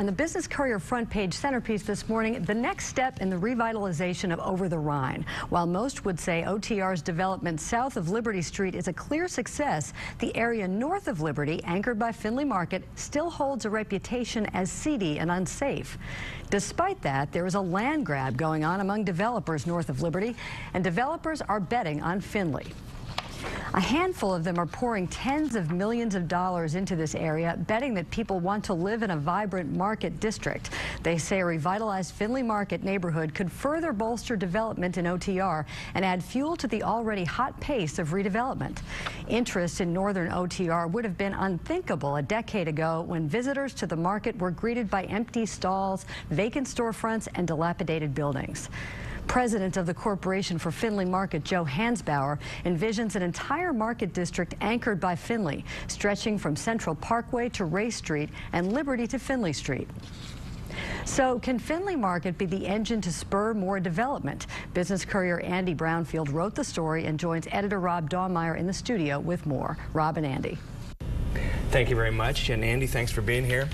On the Business Courier front page centerpiece this morning, the next step in the revitalization of Over the Rhine. While most would say OTR's development south of Liberty Street is a clear success, the area north of Liberty, anchored by Findlay Market, still holds a reputation as seedy and unsafe. Despite that, there is a land grab going on among developers north of Liberty, and developers are betting on Findlay. A handful of them are pouring tens of millions of dollars into this area, betting that people want to live in a vibrant market district. They say a revitalized Findlay Market neighborhood could further bolster development in OTR and add fuel to the already hot pace of redevelopment. Interest in northern OTR would have been unthinkable a decade ago when visitors to the market were greeted by empty stalls, vacant storefronts, and dilapidated buildings. President of the Corporation for Findlay Market, Joe Hansbauer, envisions an entire market district anchored by Findlay, stretching from Central Parkway to Race Street and Liberty to Findlay Street. So can Findlay Market be the engine to spur more development? Business Courier Andy Brownfield wrote the story and joins editor Rob Dahlmeyer in the studio with more. Rob and Andy. Thank you very much, and Andy, thanks for being here.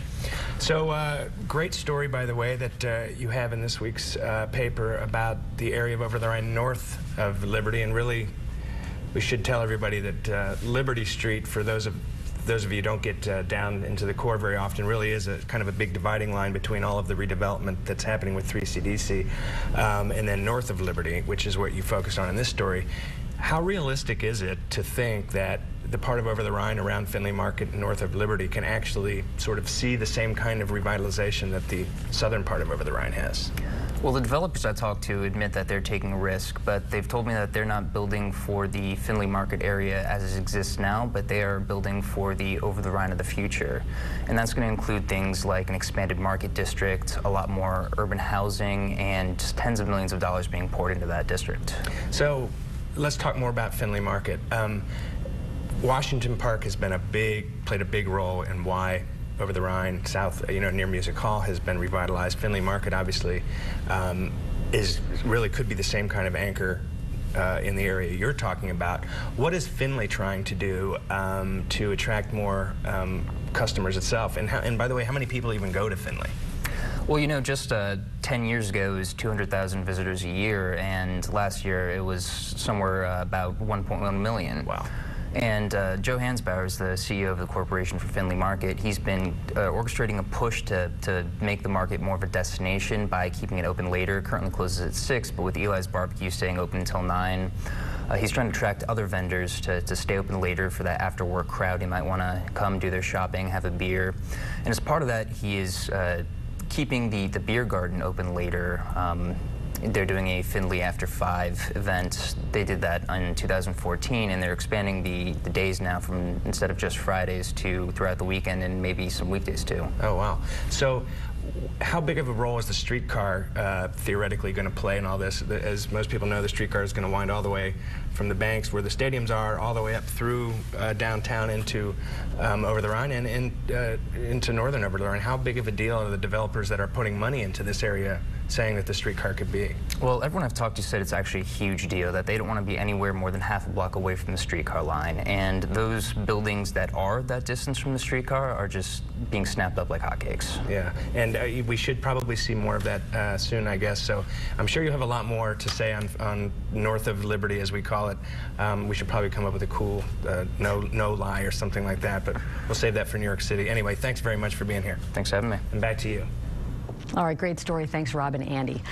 So, great story, by the way, that you have in this week's paper about the area of Over the Rhine north of Liberty, and really, we should tell everybody that Liberty Street, for those of you who don't get down into the core very often, really is a kind of a big dividing line between all of the redevelopment that's happening with 3CDC, and then north of Liberty, which is what you focus on in this story. How realistic is it to think that the part of Over the Rhine around Findlay Market north of Liberty can actually sort of see the same kind of revitalization that the southern part of Over the Rhine has? Well, the developers I talked to admit that they're taking a risk, but they've told me that they're not building for the Findlay Market area as it exists now, but they are building for the Over the Rhine of the future. And that's going to include things like an expanded market district, a lot more urban housing, and just tens of millions of dollars being poured into that district. So let's talk more about Findlay Market. Washington Park has been played a big role in why Over the Rhine south, near Music Hall, has been revitalized. Findlay Market obviously could be the same kind of anchor in the area you're talking about. What is Findlay trying to do to attract more customers itself? And by the way, how many people even go to Findlay? Well, just 10 years ago, it was 200,000 visitors a year, and last year it was somewhere about 1.1 million. Wow. And Joe Hansbauer is the CEO of the Corporation for Findlay Market. He's been orchestrating a push to make the market more of a destination by keeping it open later. Currently closes at 6, but with Eli's Barbecue staying open until 9. He's trying to attract other vendors to stay open later for that after-work crowd. He might want to come do their shopping, have a beer. And as part of that, he is keeping the beer garden open later. They're doing a Findlay After 5 event. They did that in 2014, and they're expanding the days now from, instead of just Fridays, to throughout the weekend and maybe some weekdays too. Oh, wow. So how big of a role is the streetcar theoretically going to play in all this? As most people know, the streetcar is going to wind all the way from the banks where the stadiums are, all the way up through downtown into Over the Rhine and into northern Over the Rhine. How big of a deal are the developers that are putting money into this area saying that the streetcar could be? Well, everyone I've talked to said it's actually a huge deal, that they don't want to be anywhere more than half a block away from the streetcar line. And those buildings that are that distance from the streetcar are just being snapped up like hotcakes. Yeah, and we should probably see more of that soon, I guess. So I'm sure you have a lot more to say on north of Liberty, as we call it. We should probably come up with a cool no lie or something like that, but we'll save that for New York City. Anyway, thanks very much for being here. Thanks for having me. And back to you. All right, great story. Thanks, Rob and Andy.